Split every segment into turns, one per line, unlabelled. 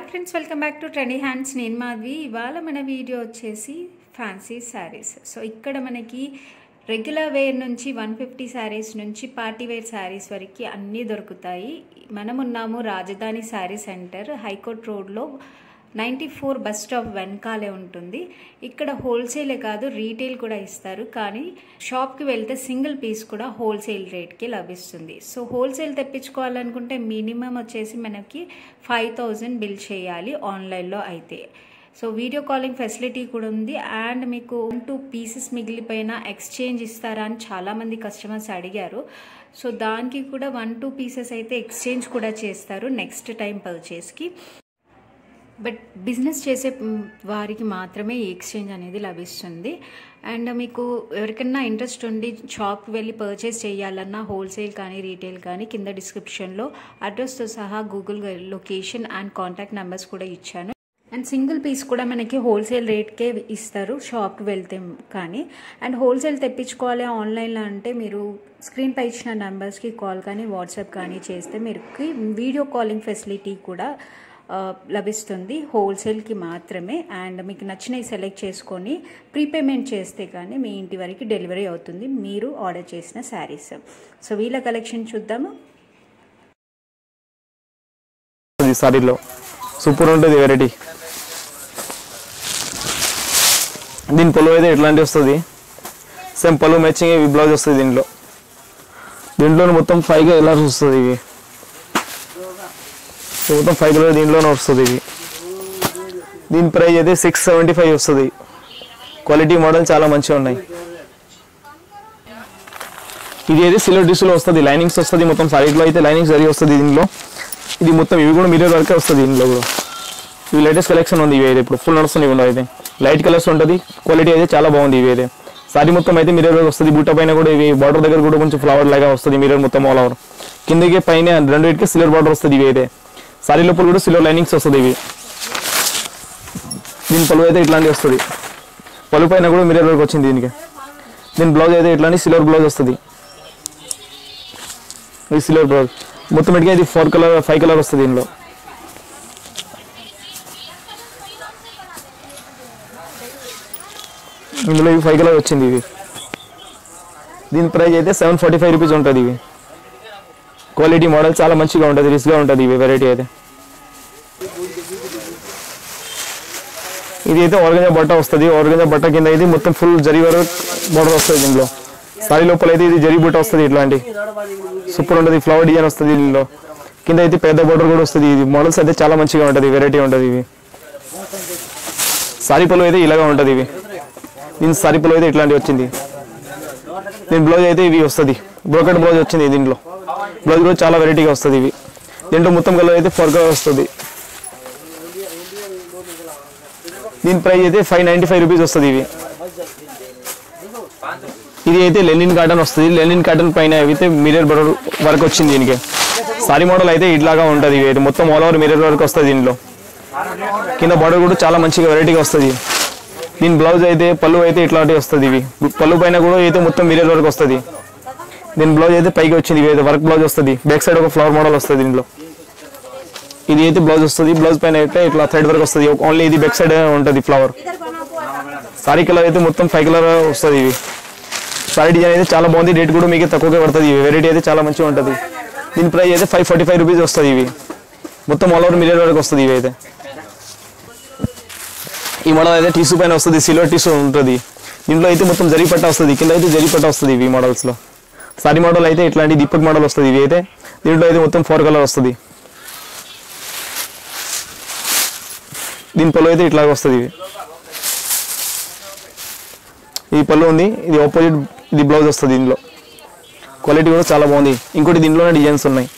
Hi friends, welcome back to trendy hands. నేను మాధవి. ఇవాళ మన వీడియో వచ్చేసి ఫ్యాన్సీ శారీస్. సో ఇక్కడ మనకి రెగ్యులర్ వేర్ నుంచి 150 శారీస్ నుంచి పార్టీ వేర్ శారీస్ వరకు అన్నీ దొరుకుతాయి. మనం ఉన్నాము రాజధాని శారీ సెంటర్, హైకోర్ట్ రోడ్లో 94 బస్ స్టాప్ వెనకాలే ఉంటుంది. ఇక్కడ హోల్సేలే కాదు రీటైల్ కూడా ఇస్తారు, కానీ షాప్కి వెళ్తే సింగిల్ పీస్ కూడా హోల్సేల్ రేట్కి లభిస్తుంది. సో హోల్సేల్ తెప్పించుకోవాలనుకుంటే మినిమం వచ్చేసి మనకి 5000 బిల్ చేయాలి ఆన్లైన్లో అయితే. సో వీడియో కాలింగ్ ఫెసిలిటీ కూడా ఉంది. అండ్ మీకు 1-2 పీసెస్ మిగిలిపోయినా ఎక్స్చేంజ్ ఇస్తారా అని చాలామంది కస్టమర్స్ అడిగారు. సో దానికి కూడా 1-2 పీసెస్ అయితే ఎక్స్చేంజ్ కూడా చేస్తారు నెక్స్ట్ టైం పర్చేస్కి. బట్ బిజినెస్ చేసే వారికి మాత్రమే ఈ ఎక్స్చేంజ్ అనేది లభిస్తుంది. అండ్ మీకు ఎవరికైనా ఇంట్రెస్ట్ ఉండి షాప్కి వెళ్ళి పర్చేస్ చేయాలన్నా హోల్సేల్ కానీ రీటైల్ కానీ కింద డిస్క్రిప్షన్లో అడ్రస్తో సహా Google location and contact numbers కూడా ఇచ్చాను. అండ్ సింగిల్ పీస్ కూడా మనకి హోల్సేల్ రేట్కే ఇస్తారు షాప్కి వెళ్తే కానీ. అండ్ హోల్సేల్ తెప్పించుకోవాలి ఆన్లైన్లో అంటే మీరు స్క్రీన్ పై ఇచ్చిన నెంబర్స్కి కాల్ కానీ వాట్సాప్ కానీ చేస్తే మీరు వీడియో కాలింగ్ ఫెసిలిటీ కూడా లభిస్తుంది హోల్సేల్కి మాత్రమే. అండ్ మీకు నచ్చినవి సెలెక్ట్ చేసుకొని ప్రీపేమెంట్ చేస్తే కానీ మీ ఇంటి వరకు డెలివరీ అవుతుంది మీరు ఆర్డర్ చేసిన శారీస్. సో వీళ్ళ కలెక్షన్ చూద్దాము.
సారీలో సూపర్ ఉంటుంది వెరైటీ. దీని పళ్ళు అయితే ఎట్లాంటి వస్తుంది, సేమ్ పళ్ళు మ్యాచింగ్ బ్లౌజ్ వస్తుంది. దీంట్లో మొత్తం 5 కలర్స్ వస్తుంది. ఇవి మొత్తం 5 కలర్ దీంట్లోనే వస్తుంది. దీని ప్రైస్ అయితే 675 వస్తుంది. క్వాలిటీ మోడల్ చాలా మంచిగా ఉన్నాయి. ఇది అయితే సిల్వర్ డిష్లో వస్తుంది, లైనింగ్స్ వస్తుంది. మొత్తం సారీలో అయితే లైనింగ్స్ జరిగి వస్తుంది. దీనిలో ఇది మొత్తం ఇవి కూడా మిర్రర్ వర్కే వస్తుంది. దీనిలో కూడా ఇవి లేటెస్ట్ కలెక్షన్ ఉంది. ఇవి అయితే ఇప్పుడు ఫుల్ నడుస్తుంది. ఇవి అయితే లైట్ కలర్స్ ఉంటుంది. క్వాలిటీ అయితే చాలా బాగుంది. ఇవి అయితే సారీ మొత్తం అయితే మిర్రర్ వర్క్ వస్తుంది. బూట పైన కూడా ఇవి బార్డర్ దగ్గర కూడా కొంచెం ఫ్లవర్ లాగా వస్తుంది. మిర్రర్ మొత్తం ఆల్ ఓవర్ కిందకి పైన 2 వైపుకి సిల్వర్ బార్డర్ వస్తుంది. ఇవి అయితే సారీ లోపల కూడా సిల్వర్ లైనింగ్స్ వస్తుంది. ఇవి దీని పళ్ళు అయితే ఇట్లాంటి వస్తుంది. పళ్ళు పైన కూడా మిర్రర్ వర్క్ వచ్చింది. దీని బ్లౌజ్ అయితే ఇట్లాంటి సిల్వర్ బ్లౌజ్ వస్తుంది. ఇది సిల్వర్ బ్లౌజ్ మొత్తం ఇటుగా ఇది 5 కలర్ వస్తుంది. ఇందులో ఇవి 5 కలర్ వచ్చింది. ఇవి దీని ప్రైస్ అయితే 745 రూపీస్ ఉంటుంది. ఇవి క్వాలిటీ మోడల్ చాలా మంచిగా ఉంటుంది, రిచ్గా ఉంటుంది. ఇవి వెరైటీ అయితే ఇది అయితే ఆర్గంజా బట్ట వస్తుంది. ఆర్గంజా బట్ట కింద ఇది మొత్తం ఫుల్ జరీ వర్క్ బోర్డర్ వస్తుంది. దీనిలో సారీ లోపల అయితే ఇది జరీ బుట్ట వస్తుంది. ఇట్లాంటి సూపర్ ఉంటుంది. ఫ్లవర్ డిజైన్ వస్తుంది. దీనిలో కింద అయితే పెద్ద బోర్డర్ కూడా వస్తుంది. ఇది మోడల్స్ అయితే చాలా మంచిగా ఉంటుంది, వెరైటీ ఉంటుంది. ఇవి సారీ పళ్ళు అయితే ఇలాగా ఉంటుంది. ఇవి దీని సారీ పళ్ళు అయితే ఇట్లాంటివి వచ్చింది. దీని బ్లౌజ్ అయితే ఇవి వస్తుంది, బ్రోకెట్ బ్లౌజ్ వచ్చింది. దీంట్లో బ్లౌజ్ కూడా చాలా వెరైటీగా వస్తుంది. ఇవి దీంట్లో మొత్తం కలర్ అయితే 4 కలర్ వస్తుంది. దీని ప్రైస్ అయితే 595 రూపీస్ వస్తుంది. ఇది అయితే లెనిన్ కాటన్ వస్తుంది. లెనిన్ కాటన్ పైన అయితే మిర్రర్ బోర్డర్ వర్క్ వచ్చింది. దీనికి సారీ మోడల్ అయితే ఇట్లాగా ఉంటుంది. ఇవి అయితే మొత్తం ఆల్ ఓవర్ మిర్రర్ వర్క్ వస్తుంది. దీనిలో కింద బోర్డర్ కూడా చాలా మంచిగా వెరైటీగా వస్తుంది. దీని బ్లౌజ్ అయితే పళ్ళు అయితే ఇట్లాంటివి వస్తుంది. ఇవి పళ్ళు పైన కూడా అయితే మొత్తం మిర్రర్ వర్క్ వస్తుంది. దీని బ్లౌజ్ అయితే పైకి వచ్చింది. ఇవి అయితే వర్క్ బ్లౌజ్ వస్తుంది. బ్యాక్ సైడ్ ఒక ఫ్లవర్ మోడల్ వస్తుంది. దీనిలో ఇది అయితే బ్లౌజ్ వస్తుంది. బ్లౌజ్ పైన అయితే ఇట్లా థ్రెడ్ వర్క్ వస్తుంది. ఓన్లీ ఇది బ్యాక్ సైడ్ ఉంటుంది ఫ్లవర్. సారీ కలర్ అయితే మొత్తం 5 కలర్ వస్తుంది. ఇవి సారీ డిజైన్ అయితే చాలా బాగుంది. రేట్ కూడా మీకు తక్కువగా పడుతుంది. ఇవి వెరైటీ అయితే చాలా మంచిగా ఉంటుంది. దీని ప్రైస్ అయితే 545 రూపీస్ వస్తుంది. ఇవి మొత్తం ఆల్ ఓవర్ మిర్రర్ వర్క్ వస్తుంది. ఇవి అయితే ఈ మోడల్ అయితే టిష్యూ పైన వస్తుంది, సిల్వర్ టిష్యూ ఉంటుంది. దీంట్లో అయితే మొత్తం జరీ పట్ట వస్తుంది. కింద అయితే జరీ పట్ట వస్తుంది. ఇవి మోడల్స్లో సారీ మోడల్ అయితే ఇట్లాంటి దీపక్ మోడల్ వస్తుంది. ఇవి అయితే దీంట్లో అయితే మొత్తం 4 కలర్ వస్తుంది. దీని పళ్ళు అయితే ఇట్లాగ వస్తుంది. ఇది పళ్ళు ఉంది. ఇది ఆపోజిట్ ఇది బ్లౌజ్ వస్తుంది. దీనిలో క్వాలిటీ కూడా చాలా బాగుంది. ఇంకోటి దీంట్లోనే డిజైన్స్ ఉన్నాయి.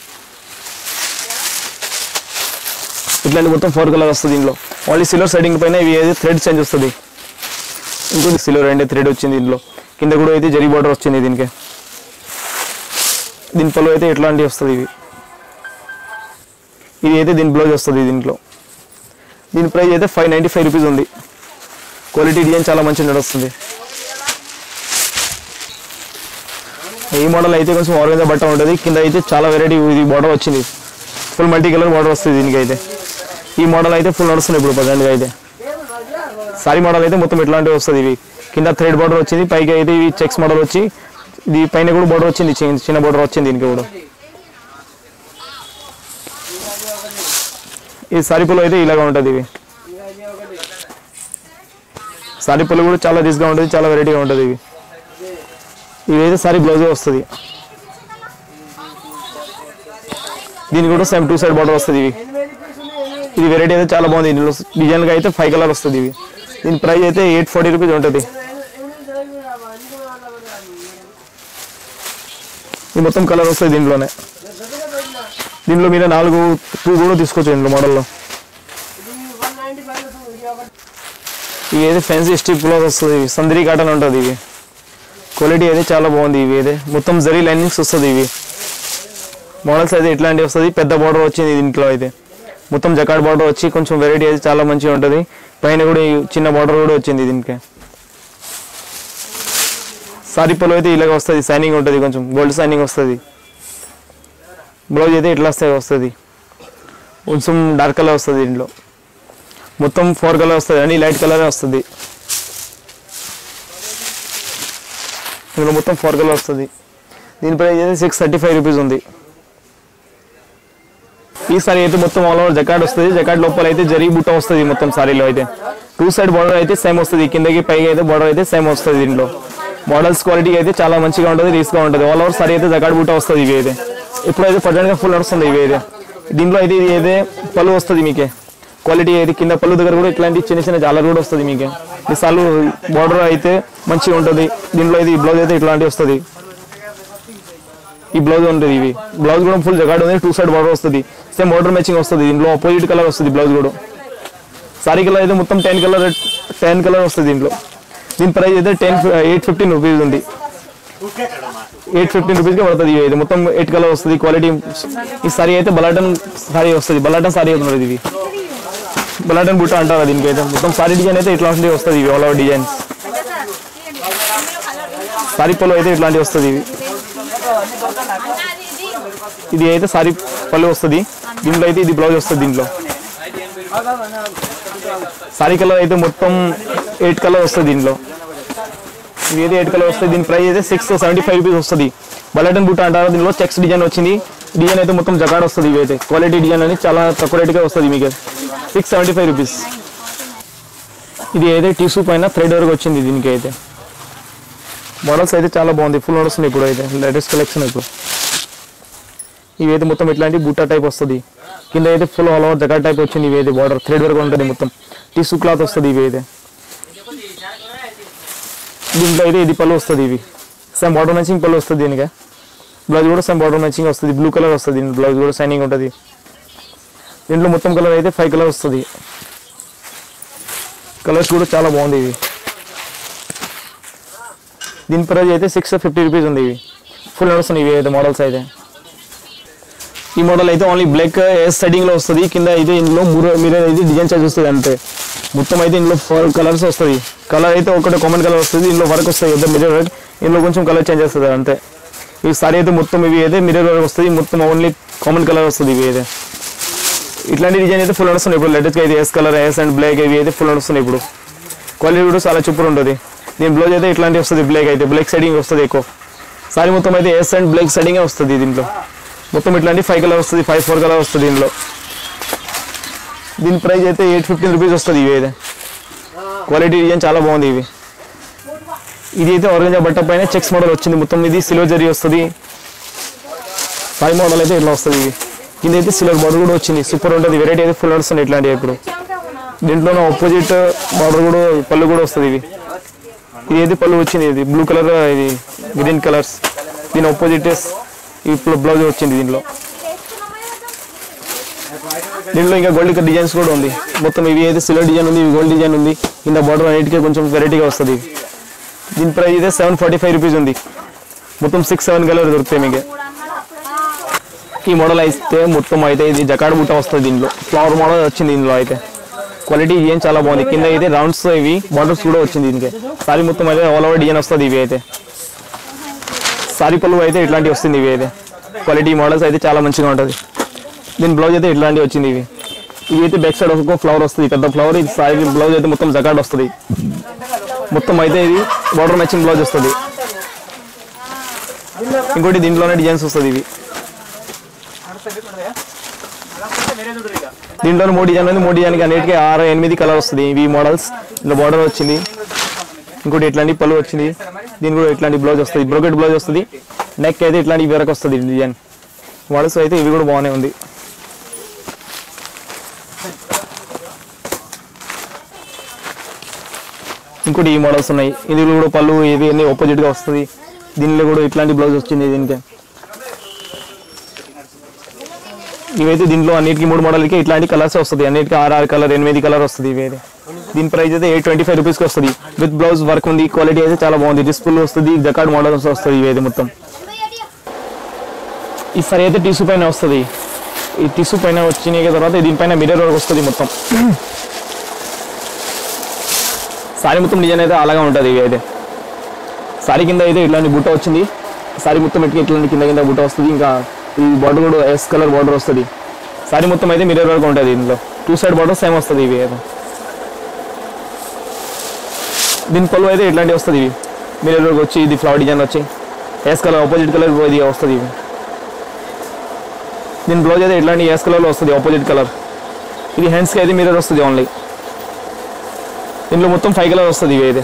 ఇట్లాంటి మొత్తం 4 కలర్ వస్తుంది. దీంట్లో ఓన్లీ సిల్వర్ సైడింగ్ పైన ఇవి అయితే థ్రెడ్ చేంజ్ వస్తుంది. ఇంకోటి సిల్వర్ అంటే థ్రెడ్ వచ్చింది. దీంట్లో కింద కూడా అయితే జరీ బార్డర్ వచ్చింది. దీని పళ్ళు అయితే ఇట్లాంటివి వస్తుంది. ఇది అయితే దీని బ్లౌజ్ వస్తుంది. దీని ప్రైస్ అయితే 595 రూపీస్ ఉంది. క్వాలిటీ డిజైన్ చాలా మంచిగా నడుస్తుంది. ఈ మోడల్ అయితే కొంచెం ఆర్గంజా బట్ట ఉంటుంది. కింద అయితే చాలా వెరైటీ ఇది బార్డర్ వచ్చింది. ఫుల్ మల్టీ కలర్ బార్డర్ వస్తుంది. దీనికి అయితే ఈ మోడల్ అయితే ఫుల్ నడుస్తుంది ఇప్పుడు ప్రజెంట్గా అయితే. సారీ మోడల్ అయితే మొత్తం ఇట్లాంటివి వస్తుంది. ఇవి కింద థ్రెడ్ బార్డర్ వచ్చింది, పైకి అయితే ఇవి చెక్స్ మోడల్ వచ్చి ఇది పైన కూడా బార్డర్ వచ్చింది, చిన్న బార్డర్ వచ్చింది దీనికి కూడా. ఈ సారీ పళ్ళు అయితే ఇలాగా ఉంటుంది. ఇవి సారీ పళ్ళు కూడా చాలా రిచ్గా ఉంటుంది, చాలా వెరైటీగా ఉంటుంది. ఇవైతే సారీ బ్లౌజ్ వస్తుంది. దీనికి కూడా సేమ్ 2 సైడ్ బార్డర్ వస్తుంది. ఇది వెరైటీ అయితే చాలా బాగుంది. ఇందులో డిజైన్గా అయితే 5 కలర్ వస్తుంది. ఇవి దీని ప్రైస్ అయితే 840 రూపీస్ ఉంటుంది. ఇది మొత్తం కలర్ వస్తుంది దీంట్లోనే. దీంట్లో మీరు 2 కూడా తీసుకోవచ్చు ఇందులో మోడల్లో. ఇవి అయితే ఫ్యాన్సీ స్టిప్ బ్లౌజ్ వస్తుంది. సందరి కాటన్ ఉంటుంది. ఇవి క్వాలిటీ అయితే చాలా బాగుంది. ఇవి అయితే మొత్తం జరీ లైనింగ్స్ వస్తుంది. ఇవి మోడల్స్ అయితే ఇట్లాంటివి వస్తుంది. పెద్ద బార్డర్ వచ్చింది దీంట్లో అయితే, మొత్తం జకాడ్ బార్డర్ వచ్చి కొంచెం వెరైటీ అయితే చాలా మంచిగా ఉంటుంది. పైన కూడా చిన్న బార్డర్ కూడా వచ్చింది దీనికి. సారీ పళ్ళు అయితే ఇలాగ వస్తుంది, సైనింగ్ ఉంటుంది, కొంచెం గోల్డ్ సైనింగ్ వస్తుంది. బ్లౌజ్ అయితే ఇట్లా వస్తుంది, కొంచెం డార్క్ కలర్ వస్తుంది. దీంట్లో మొత్తం 4 కలర్ వస్తుంది, అని లైట్ కలరే వస్తుంది. ఇందులో మొత్తం 4 కలర్ వస్తుంది. దీని ప్రైస్ అయితే 635 రూపీస్ ఉంది. ఈ సారీ అయితే మొత్తం ఆల్ ఓవర్ జకాడ్ వస్తుంది. జకాడ్ లోపల అయితే జరీ బుట్ట వస్తుంది. మొత్తం సారీలో అయితే 2 సైడ్ బార్డర్ అయితే సేమ్ వస్తుంది. కిందకి పైకి అయితే బార్డర్ అయితే సేమ్ వస్తుంది. దీంట్లో మోడల్స్ క్వాలిటీ అయితే చాలా మంచిగా ఉంటుంది, రీస్గా ఉంటుంది. ఆల్ ఓవర్ సారీ అయితే జకాడ్ బుట్ట వస్తుంది. ఇవి అయితే ఇప్పుడైతే ప్రజెంట్గా ఫుల్ నడుస్తుంది. ఇవి అయితే దీంట్లో అయితే ఇది అయితే పళ్ళు వస్తుంది. మీకే క్వాలిటీ అయితే కింద పళ్ళు దగ్గర కూడా ఇట్లాంటి చిన్న చిన్న జాలర్ కూడా వస్తుంది. మీకే ఈ సార్లు బార్డర్ అయితే మంచిగా ఉంటుంది. దీంట్లో అయితే ఈ బ్లౌజ్ అయితే ఇట్లాంటివి వస్తుంది. ఈ బ్లౌజ్ ఉంటుంది. ఇవి బ్లౌజ్ కూడా ఫుల్ జగాడ్ ఉంది, 2 సైడ్ బార్డర్ వస్తుంది. సేమ్ బార్డర్ మ్యాచింగ్ వస్తుంది. దీంట్లో ఆపోజిట్ కలర్ వస్తుంది బ్లౌజ్ కూడా. సారీ కలర్ అయితే మొత్తం 10 కలర్ వస్తుంది దీంట్లో. దీని ప్రైస్ అయితే 815 రూపీస్ ఉంది. 815 రూపీస్కి పడుతుంది. ఇది మొత్తం 8 కలర్ వస్తుంది. క్వాలిటీ ఈ సారీ అయితే బలాటన్ సారీ వస్తుంది. బలాటన్ సారీ అవుతుంది. ఇది బలాటన్ బుట్ట అంటారు దీనికి. అయితే మొత్తం సారీ డిజైన్ అయితే ఇట్లాంటివి వస్తుంది. ఇవి ఆల్ ఓవర్ డిజైన్స్. సారీ పళ్ళు అయితే ఇట్లాంటివి వస్తుంది. ఇది అయితే సారీ పళ్ళు వస్తుంది. దీంట్లో అయితే ఇది బ్లౌజ్ వస్తుంది. దీంట్లో సారీ కలర్ అయితే మొత్తం 8 కలర్ వస్తుంది. దీంట్లో ఇది అయితే 8 కలర్ వస్తుంది. దీని ప్రైస్ అయితే 675 రూపీస్ వస్తుంది. బలాటన్ బుట్ట అంటారు. దీనిలో చెక్స్ డిజైన్ వచ్చింది. డిజైన్ అయితే మొత్తం జకాడ్ వస్తుంది. ఇవి అయితే క్వాలిటీ డిజైన్ అని చాలా తక్కువ రేటుగా వస్తుంది. మీకు 675 రూపీస్. ఇది అయితే టిష్యూ పైన థ్రెడ్ వరకు వచ్చింది. దీనికి అయితే మోడల్స్ అయితే చాలా బాగుంది, ఫుల్ నడుస్తుంది. ఇప్పుడు అయితే లేటెస్ట్ కలెక్షన్. ఇప్పుడు ఇవి అయితే మొత్తం ఇట్లాంటి బుట్ట టైప్ వస్తుంది. కింద అయితే full all over jacquard type వచ్చింది. ఇవి అయితే బార్డర్ థ్రెడ్ వరకు ఉంటుంది. మొత్తం టిష్యూ క్లాత్ వస్తుంది. ఇవి అయితే దీంట్లో అయితే ఇది పళ్ళు వస్తుంది. ఇవి సేమ్ బార్డర్ మ్యాచింగ్ పళ్ళు వస్తుంది. దీనికి బ్లౌజ్ కూడా సేమ్ బార్డర్ మ్యాచింగ్ వస్తుంది. బ్లూ కలర్ వస్తుంది. బ్లౌజ్ కూడా షైనింగ్ ఉంటుంది. దీంట్లో మొత్తం కలర్ అయితే 5 కలర్ వస్తుంది. కలర్స్ కూడా చాలా బాగుంది. ఇవి దీని ప్రైస్ అయితే 650 రూపీస్ ఉంది. ఇవి ఫుల్ నడుస్తుంది. ఇవి అయితే మోడల్స్ అయితే ఈ మోడల్ అయితే ఓన్లీ బ్లాక్ సెట్టింగ్ లో వస్తుంది. కింద అయితే ఇందులో మిర్రర్ అయితే డిజైన్ చేంజ్ వస్తుంది అంతే. మొత్తం అయితే ఇందులో 4 కలర్స్ వస్తుంది. కలర్ అయితే ఒకటే కామన్ కలర్ వస్తుంది. ఇందులో వర్క్ వస్తుంది. అయితే మిర్రర్ వర్క్, ఇందులో కొంచెం కలర్ చేంజ్ వస్తుంది అంతే. ఈ సారీ అయితే మొత్తం ఇవి అయితే మిర్రర్ వర్క్ వస్తుంది. మొత్తం ఓన్లీ కామన్ కలర్ వస్తుంది. ఇవి అయితే ఇట్లాంటి డిజైన్ అయితే ఫుల్ నడుస్తుంది. ఇప్పుడు లేటెస్ట్ అయితే ఎస్ కలర్, ఎస్ అండ్ బ్లాక్ ఇవి అయితే ఫుల్ నడుస్తుంది. ఇప్పుడు క్వాలిటీ కూడా చాలా సూపర్ ఉంటుంది. దీని బ్లౌజ్ అయితే ఇట్లాంటి వస్తుంది. బ్లాక్ అయితే బ్లాక్ సెట్టింగ్ వస్తుంది ఎక్కువ. సారీ మొత్తం అయితే ఎస్ అండ్ బ్లాక్ సెట్టింగ్ వస్తుంది. దీంట్లో మొత్తం ఇట్లాంటి 5 కలర్ వస్తుంది. 4 కలర్ వస్తుంది దీనిలో. దీని ప్రైస్ అయితే 815 రూపీస్ వస్తుంది. ఇవి అయితే క్వాలిటీ డిజైన్ చాలా బాగుంది. ఇవి ఇది అయితే ఆరెంజ్ బట్ట పైన చెక్స్ మోడల్ వచ్చింది. మొత్తం ఇది సిల్వర్ జరీ వస్తుంది. సారీ మోడల్ అయితే ఇట్లా వస్తుంది. ఇవి కింద అయితే సిల్వర్ బార్డర్ కూడా వచ్చింది. సూపర్ ఉంటుంది. వెరైటీ అయితే ఫుల్ నడుస్తుంది ఇట్లాంటివి. ఇప్పుడు దీంట్లో ఆపోజిట్ బార్డర్ కూడా పళ్ళు కూడా వస్తుంది. ఇది అయితే పళ్ళు వచ్చింది. ఇది బ్లూ కలర్, ఇది గ్రీన్ కలర్స్. దీని ఆపోజిట్ ఇప్పుడు బ్లౌజ్ వచ్చింది. దీంట్లో ఇంకా గోల్డ్ డిజైన్స్ కూడా ఉంది. మొత్తం ఇవి అయితే సిల్వర్ డిజైన్ ఉంది, ఇవి గోల్డ్ డిజైన్ ఉంది. కింద బార్డర్ అన్నిటికీ కొంచెం వెరైటీగా వస్తుంది. దీని ప్రైస్ అయితే 745 రూపీస్ ఉంది. మొత్తం 6-7 కలర్ దొరుకుతాయి మీకు. ఈ మోడల్ అయితే మొత్తం అయితే ఇది జకాడ్ బుట్ట వస్తుంది. దీంట్లో ఫ్లవర్ మోడల్ వచ్చింది. దీనిలో అయితే క్వాలిటీ ఏం చాలా బాగుంది. కింద అయితే రౌండ్స్ ఇవి బార్డర్స్ కూడా వచ్చింది. దీనికి సారీ మొత్తం అయితే ఆల్ ఓవర్ డిజైన్ వస్తుంది. ఇవి అయితే సారీ పళ్ళు అయితే ఇట్లాంటివి వస్తుంది. ఇవి అయితే క్వాలిటీ మోడల్స్ అయితే చాలా మంచిగా ఉంటుంది. దీని బ్లౌజ్ అయితే ఇట్లాంటివి వచ్చింది. ఇవి ఇవి అయితే బ్యాక్ సైడ్ ఒక ఫ్లవర్ వస్తుంది, పెద్ద ఫ్లవర్. ఇది సారీ బ్లౌజ్ అయితే మొత్తం జకాట్ వస్తుంది. మొత్తం అయితే ఇది బార్డర్ మ్యాచింగ్ బ్లౌజ్ వస్తుంది. ఇంకోటి దీంట్లోనే డిజైన్స్ వస్తుంది. ఇవి దీంట్లోనే 3 డిజైన్ ఉంది. 3 డిజైన్కి అన్నిటికీ 6-8 కలర్ వస్తుంది. ఇవి మోడల్స్. ఇందులో బార్డర్ వచ్చింది. ఇంకోటి ఇట్లాంటి పళ్ళు వచ్చింది. దీని కూడా ఇట్లాంటి బ్లౌజ్ వస్తుంది, బ్రోకెట్ బ్లౌజ్ వస్తుంది. నెక్ అయితే ఇట్లాంటి వరకు వస్తుంది డిజైన్. మోడల్స్ అయితే ఇవి కూడా బాగానే ఉంది. ఇంకోటి ఈ మోడల్స్ ఉన్నాయి. ఇది కూడా పళ్ళు ఇది అన్ని ఆపోజిట్గా వస్తుంది. దీనిలో కూడా ఇట్లాంటి బ్లౌజ్ వచ్చింది. దీనికి ఇవైతే దీంట్లో అన్నిటికీ 3 మోడల్కి ఇట్లాంటి కలర్స్ వస్తుంది. అన్నిటికీ 6 కలర్ 8 కలర్ వస్తుంది. ఇవి దీని ప్రైస్ అయితే 825 రూపీస్కి వస్తుంది. విత్ బ్లౌజ్ వర్క్ ఉంది. క్వాలిటీ అయితే చాలా బాగుంది. డిస్పుల్ వస్తుంది, జకార్డ్ మోడల్స్ వస్తుంది. ఇవి అయితే మొత్తం ఈ సరి అయితే టిష్యూ పైన వస్తుంది. ఈ టిష్యూ పైన వచ్చిన తర్వాత దీనిపైన మిర్రర్ వర్క్ వస్తుంది. మొత్తం సారీ మొత్తం డిజైన్ అయితే అలాగా ఉంటుంది. ఇవి అయితే సారీ కింద అయితే ఇట్లాంటి బుట్ట వచ్చింది. సారీ మొత్తం ఎట్లా ఇట్లాంటి కింద బుట్ట వస్తుంది. ఇంకా ఈ బార్డర్ కూడా ఎస్ కలర్ బార్డర్ వస్తుంది. సారీ మొత్తం అయితే మిర్రర్ వర్క్ ఉంటుంది. దీంట్లో 2 సైడ్ బార్డర్ సేమ్ వస్తుంది. ఇవి అయితే దీని పళ్ళు అయితే ఇట్లాంటివి వస్తుంది. ఇవి మిర్రర్ వర్క్ వచ్చి ఇది ఫ్లవర్ డిజైన్ వచ్చి ఎస్ కలర్ ఆపోజిట్ కలర్ ఇది వస్తుంది. ఇవి దీని బ్లౌజ్ అయితే ఇట్లాంటి ఎస్ కలర్లో వస్తుంది, ఆపోజిట్ కలర్. ఇది హ్యాండ్స్కి అయితే మిర్రర్ వస్తుంది ఓన్లీ. దీంట్లో మొత్తం 5 కలర్ వస్తుంది. ఇవి అయితే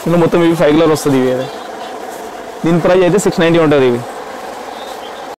ఇందులో మొత్తం ఇవి 5 కలర్ వస్తుంది. ఇవి అయితే దీని ప్రైస్ అయితే 690 ఉంటుంది. ఇవి